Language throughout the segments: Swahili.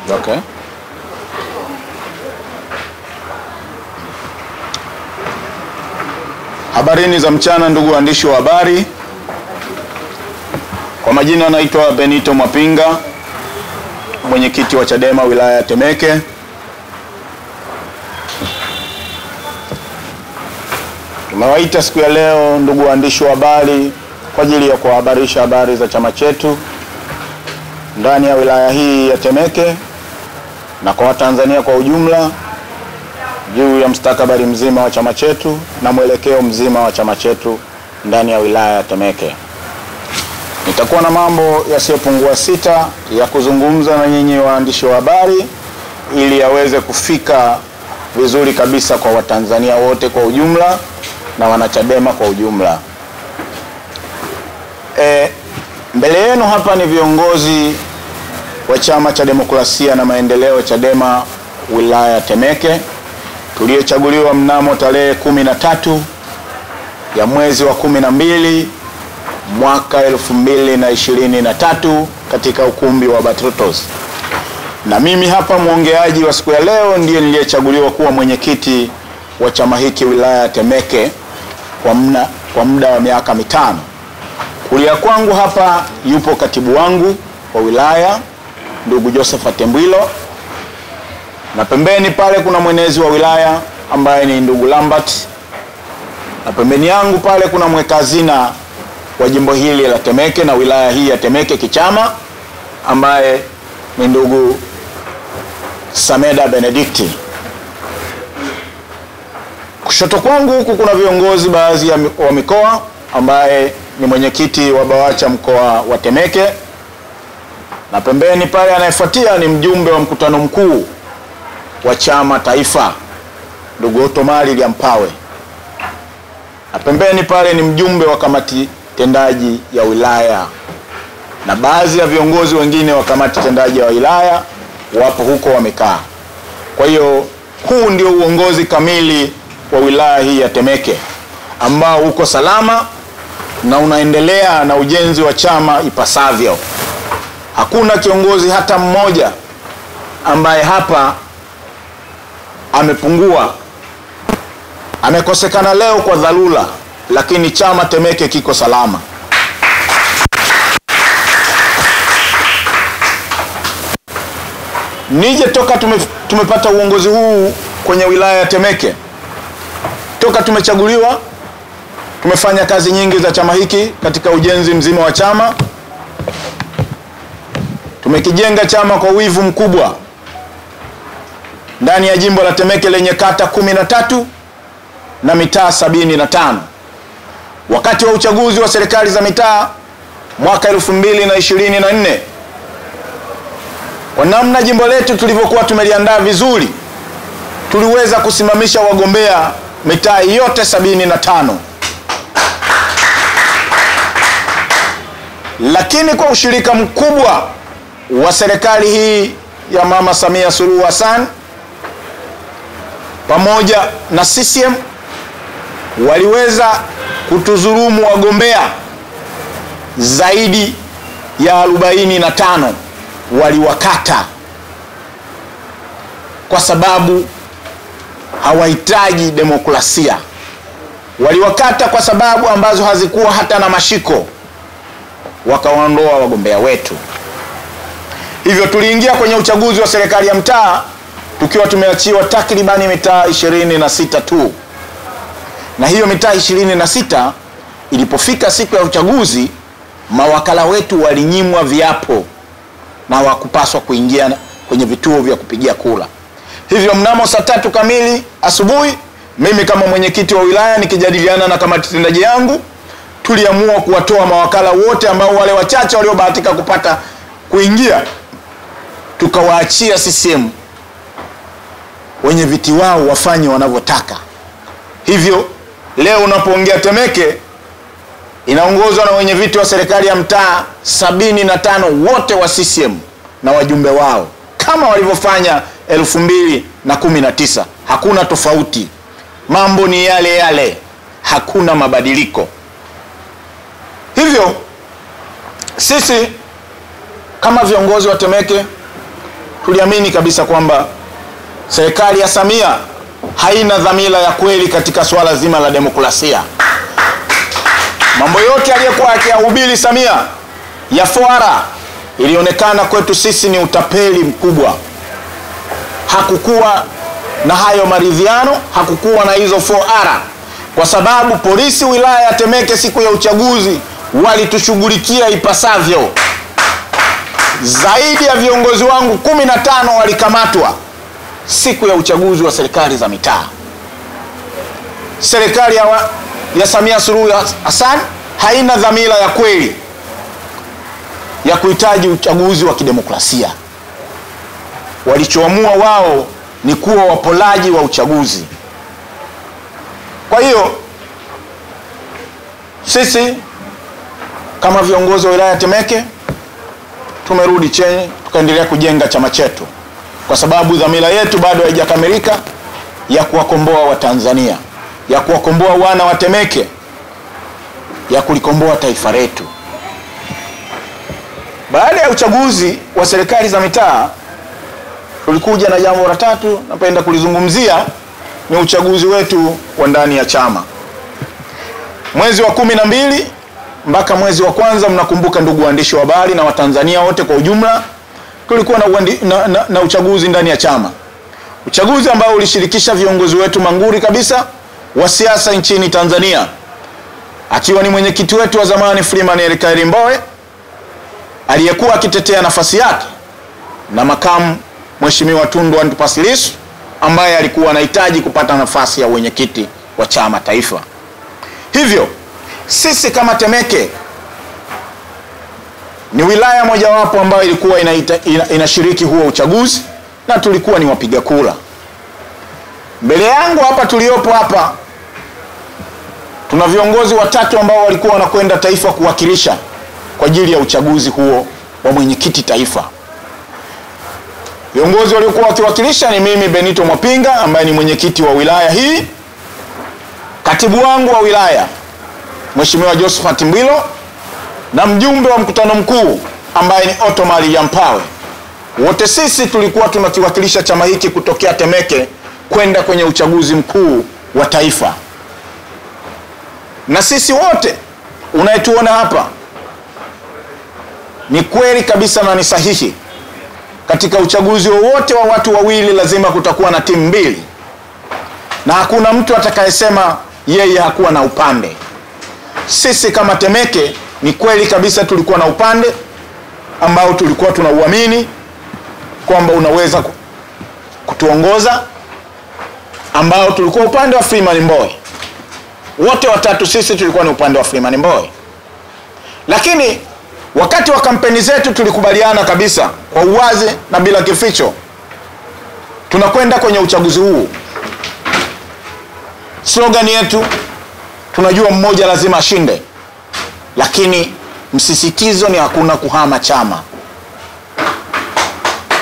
Okay. Habarini za mchana ndugu waandishi wa habari. Kwa majina naitwa Benito Mwapinga, mwenyekiti wa Chadema wilaya ya Temeke. Tumewaita siku ya leo ndugu waandishi wa habari kwa ajili ya kuhabarisha habari za chama chetu ndani ya wilaya hii ya Temeke na kwa Watanzania kwa ujumla juu ya mustakabali mzima wa chama chetu na mwelekeo mzima wa chama chetu ndani ya wilaya ya Temeke. Nitakuwa na mambo yasiyopungua 6 ya kuzungumza na nyinyi waandishi wa habari ili yaweze kufika vizuri kabisa kwa Watanzania wote kwa ujumla na wanachadema kwa ujumla. Mbele yenu hapa ni viongozi wa Chama cha Demokrasia na Maendeleo Chadema wilaya ya Temeke tuliochaguliwa mnamo tarehe 13 ya mwezi wa 12 mwaka 2023 katika ukumbi wa Batrotos. Na mimi hapa mwongeaji wa siku ya leo ndiye niliyechaguliwa kuwa mwenyekiti wa chama hiki wilaya ya Temeke kwa muda wa miaka 5. Kulia kwangu hapa yupo katibu wangu wa wilaya ndugu Joseph Tembwilo, na pembeni pale kuna mwenezi wa wilaya ambaye ni ndugu Lambert, na pembeni yangu pale kuna mweka hazina wa jimbo hili la Temeke na wilaya hii ya Temeke kichama ambaye ni ndugu Sameda Benedicti. Kushoto kwangu huku kuna viongozi baadhi wa mikoa ambaye ni mwenyekiti wa BAWACHA mkoa wa Temeke, na pembeni pale anayefuatia ni mjumbe wa mkutano mkuu wa chama taifa ndugu Otomari Liampawe, na pembeni pale ni mjumbe wa kamati tendaji ya wilaya na baadhi ya viongozi wengine wa kamati tendaji ya wilaya wapo huko wamekaa. Kwa hiyo huu ndio uongozi kamili wa wilaya hii ya Temeke ambao uko salama na unaendelea na ujenzi wa chama ipasavyo. Hakuna kiongozi hata mmoja ambaye hapa amepungua, amekosekana leo kwa dharura, lakini chama Temeke kiko salama. Nije toka tumepata uongozi huu kwenye wilaya ya Temeke, toka tumechaguliwa, tumefanya kazi nyingi za chama hiki katika ujenzi mzima wa chama. Tumekijenga chama kwa wivu mkubwa ndani ya jimbo la Temeke lenye kata 13 na mitaa 75. Wakati wa uchaguzi wa serikali za mitaa mwaka 2024, kwa namna jimbo letu tulivyokuwa tumeliandaa vizuri, tuliweza kusimamisha wagombea mitaa yote 75. Lakini kwa ushirika mkubwa wa serikali hii ya Mama Samia Suluhu Hassan pamoja na CCM waliweza kutudhulumu wagombea zaidi ya 45, waliwakata kwa sababu hawahitaji demokrasia. Waliwakata kwa sababu ambazo hazikuwa hata na mashiko, wakawaondoa wagombea wetu. Hivyo tuliingia kwenye uchaguzi wa serikali ya mtaa tukiwa tumeachiwa takribani mitaa 26 tu. Na hiyo mitaa 26 ilipofika siku ya uchaguzi, mawakala wetu walinyimwa viapo na wakupaswa kuingia kwenye vituo vya kupigia kura. Hivyo mnamo saa 3 kamili asubuhi, mimi kama mwenyekiti wa wilaya nikijadiliana na kamati tendaji yangu, tuliamua kuwatoa mawakala wote ambao wale wachache waliobahatika kupata kuingia, tukawaachia CCM wenye viti wao wafanye wanavyotaka. Hivyo leo unapoongea Temeke inaongozwa na wenye viti wa serikali ya mtaa 75 wote wa CCM na wajumbe wao kama walivyofanya 2019. Hakuna tofauti, mambo ni yale yale, hakuna mabadiliko. Hivyo sisi kama viongozi wa Temeke tuliamini kabisa kwamba serikali ya Samia haina dhamira ya kweli katika swala zima la demokrasia. Mambo yote aliyokuwa akiyahubiri Samia ya fora ilionekana kwetu sisi ni utapeli mkubwa. Hakukuwa na hayo maridhiano, hakukuwa na hizo fora, kwa sababu polisi wilaya ya Temeke siku ya uchaguzi walitushughulikia ipasavyo. Zaidi ya viongozi wangu 15 walikamatwa siku ya uchaguzi wa serikali za mitaa. Serikali ya Samia Suluhu Hassan haina dhamira ya kweli ya kuhitaji uchaguzi wa kidemokrasia. Walichoamua wao ni kuwa wapolaji wa uchaguzi. Kwa hiyo sisi kama viongozi wa wilaya ya Temeke tumerudi chini, tukaendelea kujenga chama chetu, kwa sababu dhamira yetu bado haijakamilika ya kuwakomboa Watanzania, ya kuwakomboa wana wa Temeke, ya kulikomboa taifa letu. Baada ya uchaguzi wa serikali za mitaa, tulikuja na jambo la tatu napenda kulizungumzia, ni uchaguzi wetu wa ndani ya chama. Mwezi wa 12 mpaka mwezi wa kwanza, mnakumbuka ndugu waandishi wa habari na Watanzania wote kwa ujumla, tulikuwa na uchaguzi ndani ya chama. Uchaguzi ambao ulishirikisha viongozi wetu manguri kabisa wa siasa nchini Tanzania, akiwa ni mwenyekiti wetu wa zamani Freeman Aikaeli Mbowe aliyekuwa akitetea nafasi yake, na makamu Mheshimiwa Tundu Antipas Lissu ambaye alikuwa anahitaji kupata nafasi ya mwenyekiti wa chama taifa. Hivyo sisi kama Temeke ni wilaya mojawapo ambayo ilikuwa inashiriki huo uchaguzi, na tulikuwa ni wapiga kura. Mbele yangu hapa tuliopo hapa tuna viongozi watatu ambao walikuwa wanakwenda taifa kuwakilisha kwa ajili ya uchaguzi huo wa mwenyekiti taifa. Viongozi waliokuwa wakiwakilisha ni mimi Benito Mwapinga ambaye ni mwenyekiti wa wilaya hii, katibu wangu wa wilaya Mheshimiwa Josephat Mbwilo, na mjumbe wa mkutano mkuu ambaye ni Otomari Yampawe. Wote sisi tulikuwa tunakiwakilisha chama hiki kutokea Temeke kwenda kwenye uchaguzi mkuu wa taifa. Na sisi wote unayetuona hapa, ni kweli kabisa na ni sahihi, katika uchaguzi wowote wa watu wawili lazima kutakuwa na timu mbili, na hakuna mtu atakayesema yeye hakuwa na upande. Sisi kama Temeke ni kweli kabisa tulikuwa na upande ambao tulikuwa tunauamini kwamba unaweza kutuongoza, ambao tulikuwa upande wa Freeman Mbowe. Wote watatu sisi tulikuwa ni upande wa Freeman Mbowe. Lakini wakati wa kampeni zetu tulikubaliana kabisa kwa uwazi na bila kificho, tunakwenda kwenye uchaguzi huu. Slogan yetu tunajua mmoja lazima ashinde, lakini msisitizo ni hakuna kuhama chama.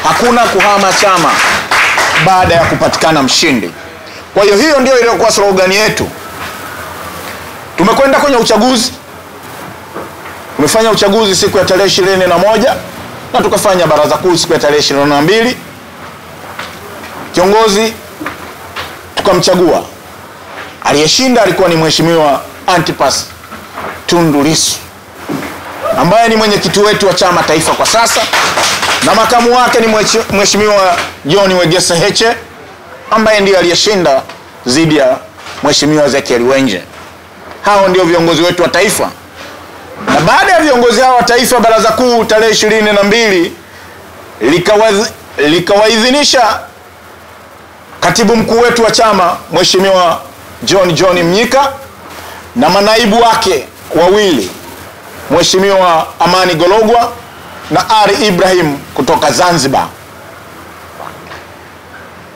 Hakuna kuhama chama baada ya kupatikana mshindi. Kwa hiyo hiyo ndio iliyokuwa slogan yetu. Tumekwenda kwenye uchaguzi. Tumefanya uchaguzi siku ya tarehe 21 na tukafanya baraza kuu siku ya tarehe 22. Kiongozi tukamchagua. Aliyeshinda alikuwa ni Mheshimiwa Antipas Tundu Lissu ambaye ni mwenyekiti wetu wa chama taifa kwa sasa, na makamu wake ni Mheshimiwa John Wegesa Heche ambaye ndiye aliyeshinda dhidi ya Mheshimiwa Ezekiel Wenje. Hao ndio viongozi wetu wa taifa. Na baada ya viongozi hao wa taifa, baraza kuu tarehe 22 likawaidhinisha katibu mkuu wetu wa chama Mheshimiwa John Mnyika na manaibu wake wawili Mheshimiwa Amani Gologwa na Ari Ibrahim kutoka Zanzibar,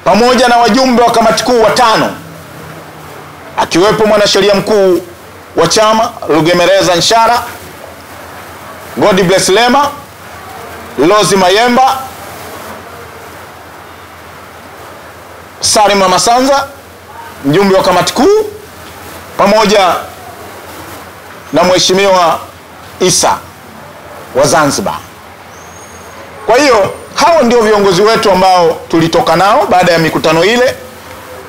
pamoja na wajumbe wa kamati kuu 5 akiwepo mwanasheria mkuu wa chama Rugemeleza Nshara, God Bless Lema, Lozi Mayemba, Salima Masanza mjumbe wa kamati kuu, pamoja na Mheshimiwa Isa wa Zanzibar. Kwa hiyo hao ndio viongozi wetu ambao tulitoka nao baada ya mikutano ile,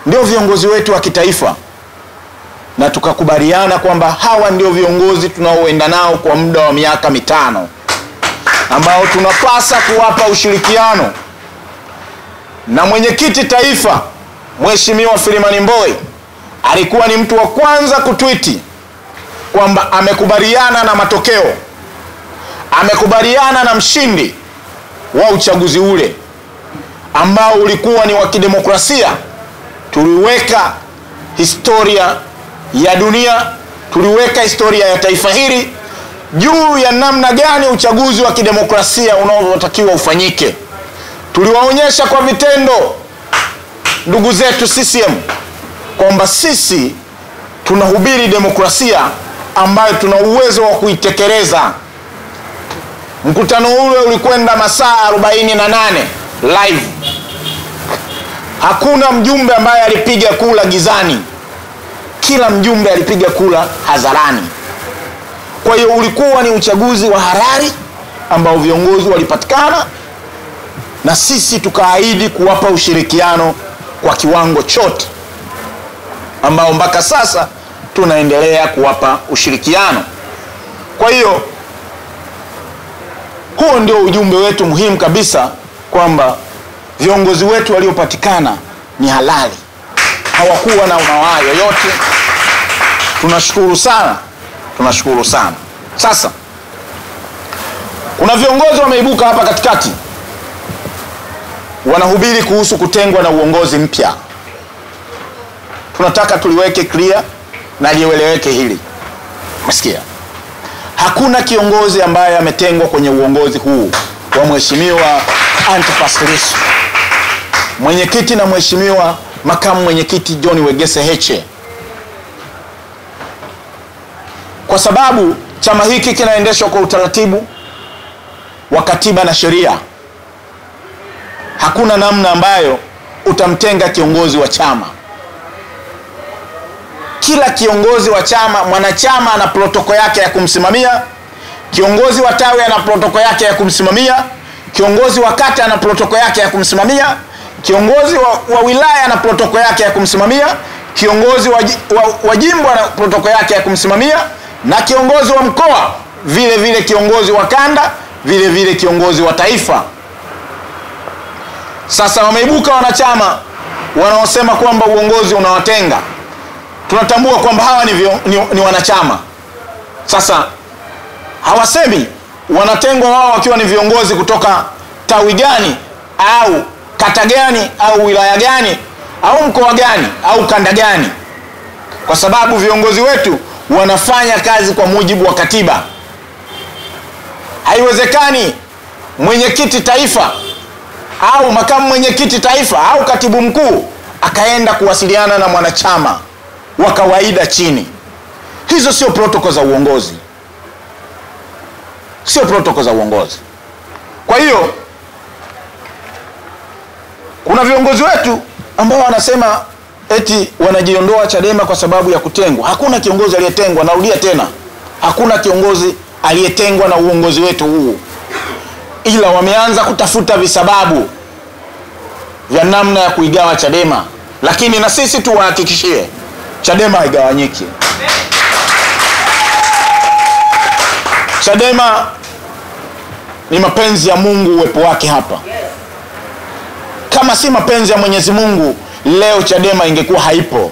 ndio viongozi wetu wa kitaifa, na tukakubaliana kwamba hawa ndio viongozi tunaoenda nao kwa muda wa miaka 5 ambao tunapasa kuwapa ushirikiano. Na mwenyekiti taifa Mheshimiwa Freeman Mbowe alikuwa ni mtu wa kwanza kutwiti kwamba amekubaliana na matokeo, amekubaliana na mshindi wa uchaguzi ule ambao ulikuwa ni wa kidemokrasia. Tuliweka historia ya dunia, tuliweka historia ya taifa hili juu ya namna gani uchaguzi wa kidemokrasia unaotakiwa ufanyike. Tuliwaonyesha kwa vitendo ndugu zetu CCM kwamba sisi tunahubiri demokrasia ambayo tuna uwezo wa kuitekeleza. Mkutano ule ulikwenda masaa 48 live. Hakuna mjumbe ambaye alipiga kula gizani. Kila mjumbe alipiga kula hadharani. Kwa hiyo ulikuwa ni uchaguzi wa halali ambao viongozi walipatikana, na sisi tukaahidi kuwapa ushirikiano kwa kiwango chote, ambao mpaka sasa tunaendelea kuwapa ushirikiano. Kwa hiyo huo ndio ujumbe wetu muhimu kabisa, kwamba viongozi wetu waliopatikana ni halali, hawakuwa na unawaa yoyote. Tunashukuru sana, tunashukuru sana. Sasa kuna viongozi wameibuka hapa katikati wanahubiri kuhusu kutengwa na uongozi mpya. Tunataka tuliweke clear na lieleweke hili. Msikia? Hakuna kiongozi ambaye ametengwa kwenye uongozi huu wa Mheshimiwa Antipas Lissu, mwenyekiti na Mheshimiwa makamu mwenyekiti John Wegese Heche, kwa sababu chama hiki kinaendeshwa kwa utaratibu wa katiba na sheria. Hakuna namna ambayo utamtenga kiongozi wa chama. Kila kiongozi wa chama, mwanachama ana protokoli yake ya kumsimamia, kiongozi wa tawi ana protokoli yake ya kumsimamia, kiongozi wa kata ana protokoli yake ya kumsimamia, kiongozi wa wilaya ana protokoli yake ya kumsimamia, kiongozi wa jimbo ana protokoli yake ya kumsimamia, na kiongozi wa mkoa vile vile, kiongozi wa kanda vile vile, kiongozi wa taifa. Sasa wameibuka wanachama wanaosema kwamba uongozi unawatenga. Tunatambua kwamba hawa ni wanachama. Sasa hawasemi wanatengwa wao wakiwa ni viongozi kutoka tawi gani au kata gani au wilaya gani au mkoa gani au kanda gani, kwa sababu viongozi wetu wanafanya kazi kwa mujibu wa katiba. Haiwezekani mwenyekiti taifa au makamu mwenyekiti taifa au katibu mkuu akaenda kuwasiliana na mwanachama wa kawaida chini. Hizo sio protokoli za uongozi. Sio protokoli za uongozi. Kwa hiyo kuna viongozi wetu ambao wanasema eti wanajiondoa Chadema kwa sababu ya kutengwa. Hakuna kiongozi aliyetengwa, narudia tena. Hakuna kiongozi aliyetengwa na uongozi wetu huu. Ila wameanza kutafuta visababu vya namna ya kuigawa Chadema. Lakini na sisi tuwahakikishie Chadema haigawanyiki. Chadema ni mapenzi ya Mungu uwepo wake hapa. Kama si mapenzi ya Mwenyezi Mungu, leo Chadema ingekuwa haipo.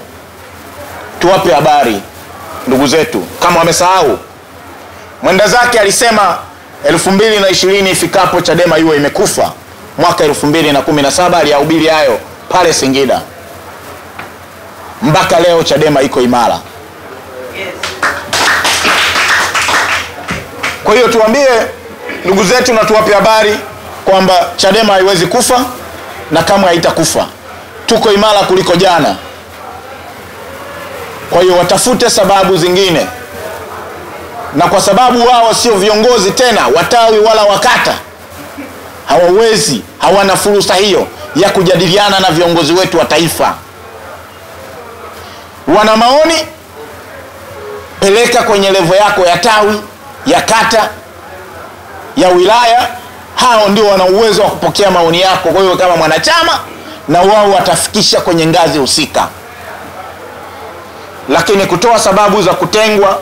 Tuwape habari ndugu zetu kama wamesahau. Mwenda zake alisema 2020 ifikapo Chadema iwe imekufa. Mwaka 2017 aliyahubiri hayo pale Singida. Mpaka leo Chadema iko imara. Kwa hiyo tuambie ndugu zetu na tuwape habari kwamba Chadema haiwezi kufa na kama haitakufa. Tuko imara kuliko jana. Kwa hiyo watafute sababu zingine. Na kwa sababu wao sio viongozi tena watawi wala wakata, hawawezi, hawana fursa hiyo ya kujadiliana na viongozi wetu wa taifa. Wana maoni, peleka kwenye levo yako ya tawi, ya kata, ya wilaya, hao ndio wana uwezo wa kupokea maoni yako. Kwa hiyo kama mwanachama, na wao watafikisha kwenye ngazi husika. Lakini kutoa sababu za kutengwa,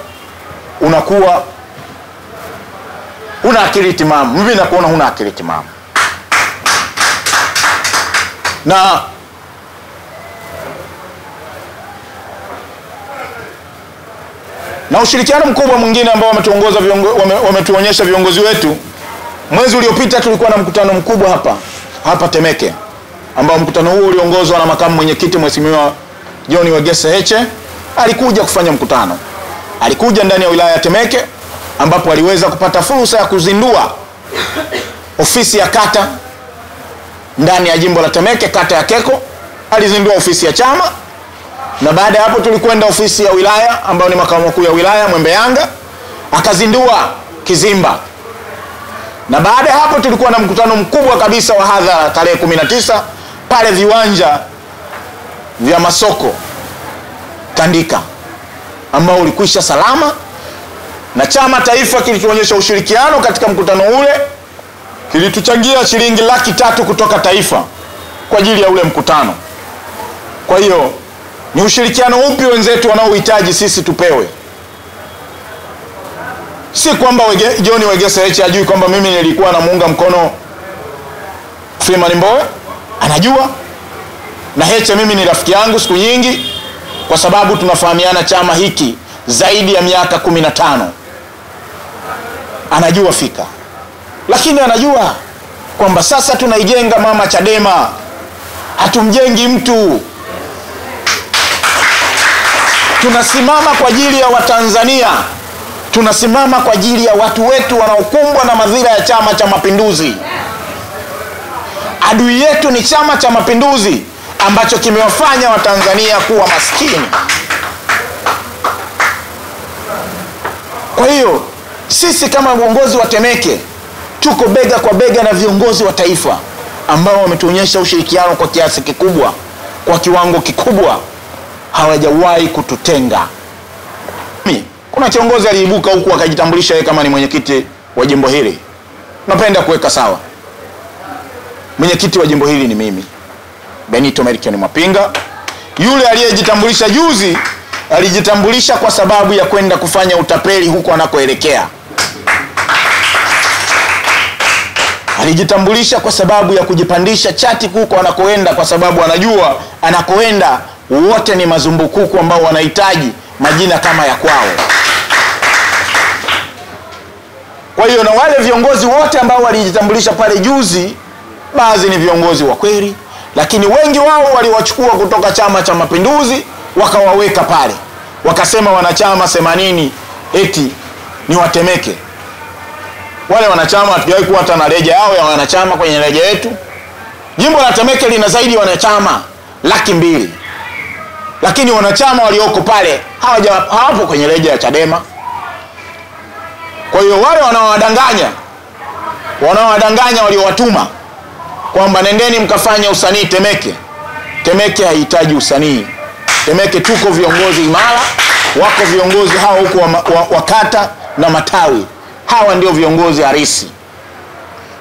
unakuwa una akili timamu. Mimi nakuona huna akili timamu. Na ushirikiano mkubwa mwingine ambao wametuonyesha viongozi wetu, mwezi uliopita tulikuwa na mkutano mkubwa hapa Temeke, ambao mkutano huu uliongozwa na makamu mwenyekiti Mheshimiwa John Wegesa Heche. Alikuja kufanya mkutano, alikuja ndani ya wilaya ya Temeke, ambapo aliweza kupata fursa ya kuzindua ofisi ya kata ndani ya jimbo la Temeke, kata ya Keko. Alizindua ofisi ya chama, na baada ya hapo tulikwenda ofisi ya wilaya ambayo ni makao makuu ya wilaya Mwembe Yanga, akazindua Kizimba. Na baada ya hapo tulikuwa na mkutano mkubwa kabisa wa hadhara tarehe 19 pale viwanja vya masoko Tandika, ambao ulikwisha salama, na chama taifa kilituonyesha ushirikiano katika mkutano ule. Kilituchangia shilingi 300,000 kutoka taifa kwa ajili ya ule mkutano. Kwa hiyo ni ushirikiano upi wenzetu wanaohitaji sisi tupewe? Si kwamba John Wegesa Heche ajui kwamba mimi nilikuwa namuunga mkono Freeman Mbowe, anajua. Na Heche mimi ni rafiki yangu siku nyingi, kwa sababu tunafahamiana chama hiki zaidi ya miaka 15. Anajua fika. Lakini anajua kwamba sasa tunaijenga mama Chadema, hatumjengi mtu. Tunasimama kwa ajili ya Watanzania, tunasimama kwa ajili ya watu wetu wanaokumbwa na madhira ya Chama cha Mapinduzi. Adui yetu ni Chama cha Mapinduzi ambacho kimewafanya Watanzania kuwa maskini. Kwa hiyo sisi kama viongozi wa Temeke tuko bega kwa bega na viongozi wa taifa ambao wametuonyesha ushirikiano kwa kiasi kikubwa, kwa kiwango kikubwa. Hawajawahi kututenga. Kuna kiongozi aliibuka huku akajitambulisha yeye kama ni mwenyekiti wa jimbo hili. Napenda kuweka sawa. Mwenyekiti wa jimbo hili ni mimi, Benito Melchior Mapinga. Yule aliyejitambulisha juzi alijitambulisha kwa sababu ya kwenda kufanya utapeli huko anakoelekea. Alijitambulisha kwa sababu ya kujipandisha chati huko anakoenda, kwa sababu anajua anakoenda wote ni mazumbukuku ambao wanahitaji majina kama ya kwao. Kwa hiyo na wale viongozi wote ambao walijitambulisha pale juzi, baadhi ni viongozi wa kweli, lakini wengi wao waliwachukua kutoka Chama cha Mapinduzi wakawaweka pale. Wakasema wanachama 80 eti ni wa Temeke. Wale wanachama hatujawahi kuwa hata na reja yao ya wanachama kwenye reja yetu. Jimbo la Temeke lina zaidi ya wanachama 200,000. Lakini wanachama walioko pale hawapo kwenye reja ya Chadema. Kwa hiyo wale wanaowadanganya waliowatuma kwamba nendeni mkafanya usanii Temeke. Temeke haihitaji usanii. Temeke tuko viongozi imara, wako viongozi hao huko wa kata na matawi. Hawa ndio viongozi halisi.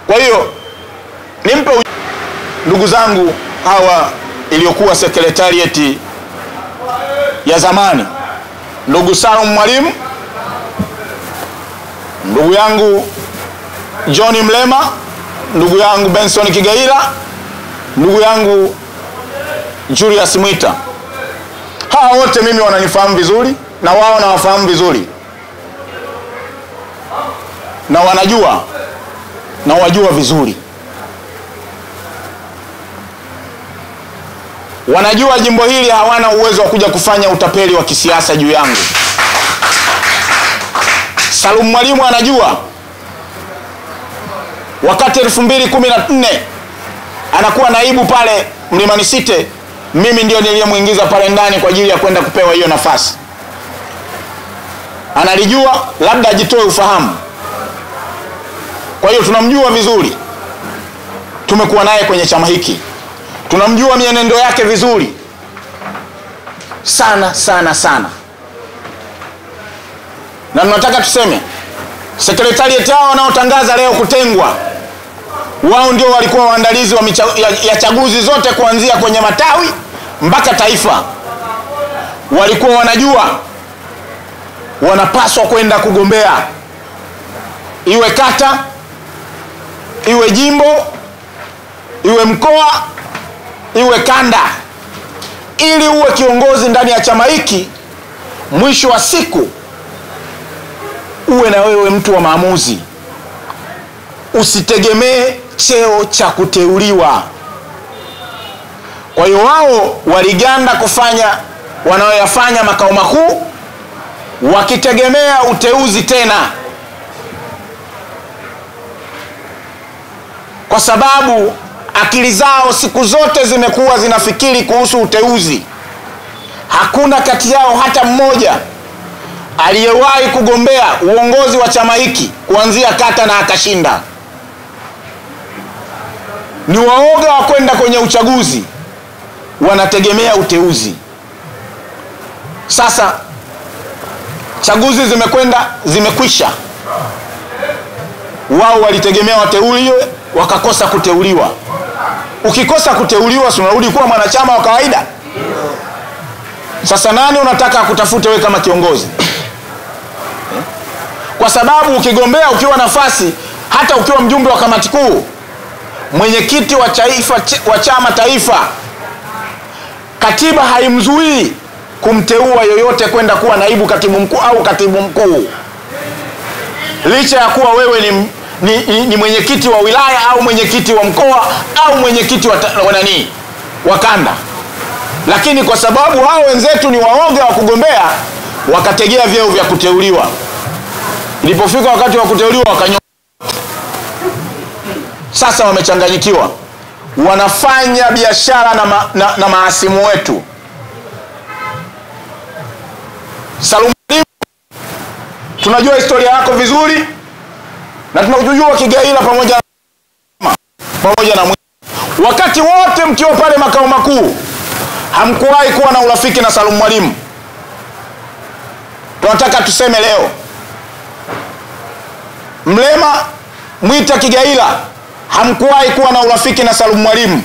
Kwa hiyo nimpe ndugu zangu hawa iliyokuwa secretariat ya zamani, ndugu Salum Mwalimu, ndugu yangu John Mlema, ndugu yangu Benson Kigaila, ndugu yangu Julius Mwita. Hawa wote mimi wananifahamu vizuri, na wao nawafahamu vizuri, na wanajua na wajua vizuri. Wanajua jimbo hili hawana uwezo wa kuja kufanya utapeli wa kisiasa juu yangu. Salum Mwalimu anajua wakati 2014 anakuwa naibu pale Mlimani City, mimi ndio niliyemuingiza pale ndani kwa ajili ya kwenda kupewa hiyo nafasi. Analijua, labda ajitoe ufahamu. Kwa hiyo tunamjua vizuri. Tumekuwa naye kwenye chama hiki. Tunamjua mienendo yake vizuri. Sana sana sana. Na tunataka tuseme secretariat hao wanaotangaza leo kutengwa, Wao ndio walikuwa waandalizi ya chaguzi zote, kuanzia kwenye matawi mpaka taifa. Walikuwa wanajua wanapaswa kwenda kugombea, iwe kata, iwe jimbo, iwe mkoa, iwe kanda, ili uwe kiongozi ndani ya chama hiki. Mwisho wa siku uwe na wewe mtu wa maamuzi, usitegemee cheo cha kuteuliwa. Kwa hiyo wao waliganda kufanya wanaoyafanya makao makuu, wakitegemea uteuzi tena, kwa sababu akili zao siku zote zimekuwa zinafikiri kuhusu uteuzi. Hakuna kati yao hata mmoja aliyewahi kugombea uongozi wa chama hiki kuanzia kata na akashinda. Ni waoga wa kwenda kwenye uchaguzi, wanategemea uteuzi. Sasa chaguzi zimekwisha, wao walitegemea wateuliwe, wakakosa kuteuliwa. Ukikosa kuteuliwa, si unarudi kuwa mwanachama wa kawaida? Sasa nani unataka kutafute wewe kama kiongozi? Kwa sababu ukigombea ukiwa nafasi, hata ukiwa mjumbe wa kamati kuu, mwenyekiti wa chama taifa, katiba haimzuii kumteua yoyote kwenda kuwa naibu katibu mkuu au katibu mkuu, licha ya kuwa wewe ni mwenyekiti wa wilaya au mwenyekiti wa mkoa au mwenyekiti wa kanda. Lakini kwa sababu hao wenzetu ni waoga wa kugombea, wakategea vyeo vya kuteuliwa. Ilipofika wakati wa kuteuliwa, wakanyoka. Sasa wamechanganyikiwa, wanafanya biashara na mahasimu wetu. Salum Mwalimu, tunajua historia yako vizuri, na tunajua Kigaila pamoja na Mwinyi. Wakati wote mkiwa pale makao makuu, hamkuwahi kuwa na urafiki na Salum Mwalimu. Tunataka tuseme leo, Mlema, Mwita, Kigaila, hamkuwahi kuwa na urafiki na Salum Mwalimu.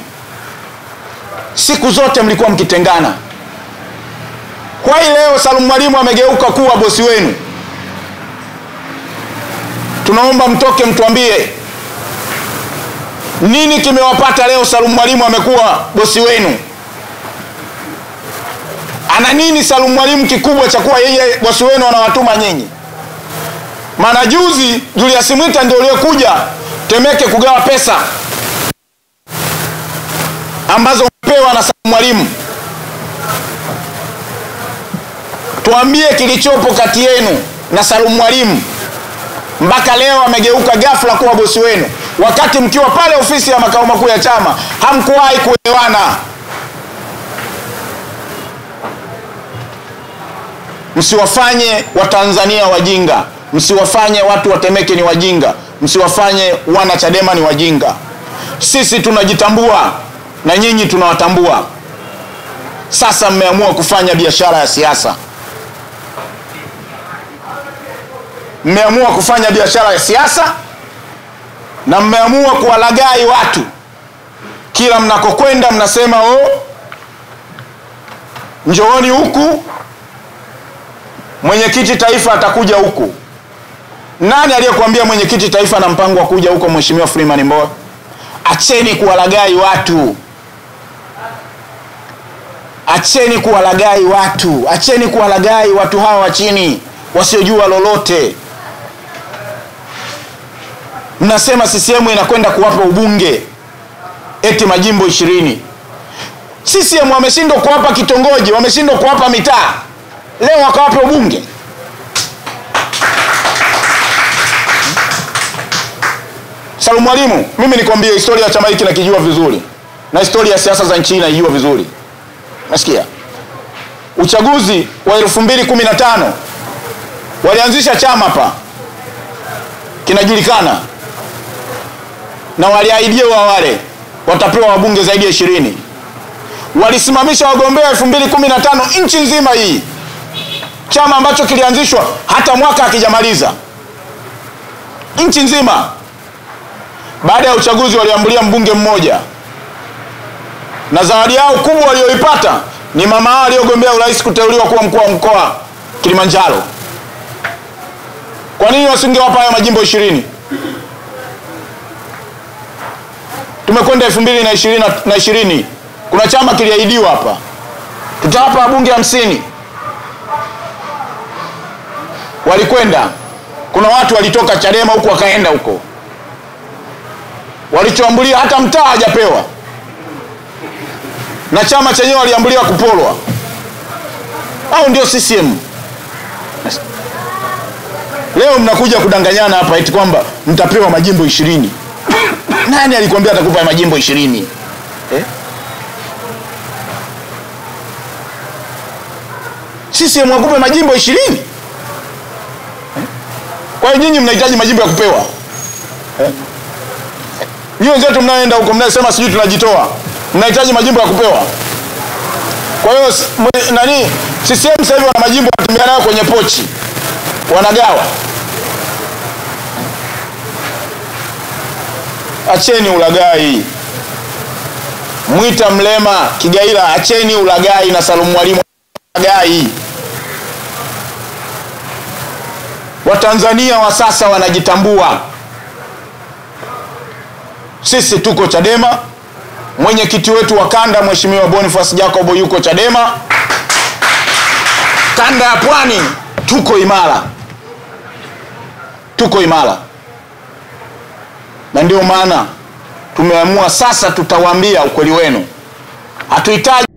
Siku zote mlikuwa mkitengana. Kwa hiyo leo Salum Mwalimu amegeuka kuwa bosi wenu. Tunaomba mtoke mtuambie nini kimewapata leo Salum Mwalimu amekuwa bosi wenu. Ana nini Salum Mwalimu kikubwa cha kuwa yeye bosi wenu anawatuma nyinyi? Maana juzi Julius Mwita ndio aliyekuja Temeke kugawa pesa ambazo mpewa na Salum Mwalimu. Tuambie kilichopo kati yenu na Salum Mwalimu mpaka leo amegeuka ghafla kuwa bosi wenu, wakati mkiwa pale ofisi ya makao makuu ya chama hamkuwahi kuelewana. Msiwafanye Watanzania wajinga, msiwafanye watu wa Temeke ni wajinga, msiwafanye wana Chadema ni wajinga. Sisi tunajitambua na nyinyi tunawatambua. Sasa mmeamua kufanya biashara ya siasa. Mmeamua kufanya biashara ya siasa na mmeamua kuwalagai watu. Kila mnakokwenda mnasema njooni huku, mwenyekiti taifa atakuja huku. Nani aliyekuambia mwenyekiti taifa na mpango wa kuja huko, Mheshimiwa Freeman Mbowe? Acheni kuwalagai watu. Acheni kuwalagai watu. Acheni kuwalagai watu hawa wa chini wasiojua lolote. Mnasema CCM inakwenda kuwapa ubunge eti majimbo 20. CCM wameshindwa kuwapa kitongoji, wameshindwa kuwapa mitaa, leo wakawape ubunge. Salum Mwalimu, mimi nikwambie historia ya chama hiki nakijua vizuri, na historia ya siasa za nchi naijua vizuri. Nasikia uchaguzi wa 2015 walianzisha chama hapa kinajulikana, na waliahidiwa wale watapewa wabunge zaidi ya 20. Walisimamisha wagombea 2015 nchi nzima hii, chama ambacho kilianzishwa hata mwaka hakijamaliza, nchi nzima. baada ya uchaguzi waliambulia mbunge mmoja, na zawadi yao kubwa walioipata ni mama hao aliyogombea urais kuteuliwa kuwa mkuu wa mkoa Kilimanjaro. Kwa nini wasingewapa haya majimbo 20? Tumekwenda 2020, kuna chama kiliahidiwa hapa tutawapa wabunge 50. Walikwenda, kuna watu walitoka Chadema huko wakaenda huko, walichoambulia hata mtaa hajapewa, na chama chenyewe waliambulia kupolwa. Au ndio CCM? Leo mnakuja kudanganyana hapa eti kwamba mtapewa majimbo 20. Nani alikwambia atakupa majimbo 20? CCM wakupe majimbo 20? Kwa hiyo nyinyi mnahitaji majimbo ya kupewa? Nyinyi wenzetu mnaenda huko mnasema sijui tunajitoa, mnahitaji majimbo ya kupewa. Kwa hiyo nani CCM sasa hivi wana majimbo watumia nayo kwenye pochi, wanagawa. Acheni ulagai. Mwita Mlema, Kigaila, acheni ulagai na Salum Mwalimu ulagai. Watanzania wa sasa wanajitambua. Sisi tuko Chadema. Mwenyekiti wetu wa kanda Mheshimiwa Boniface Jacob yuko Chadema. Kanda ya Pwani tuko imara. Tuko imara. Na ndio maana tumeamua sasa tutawaambia ukweli wenu. Hatuhitaji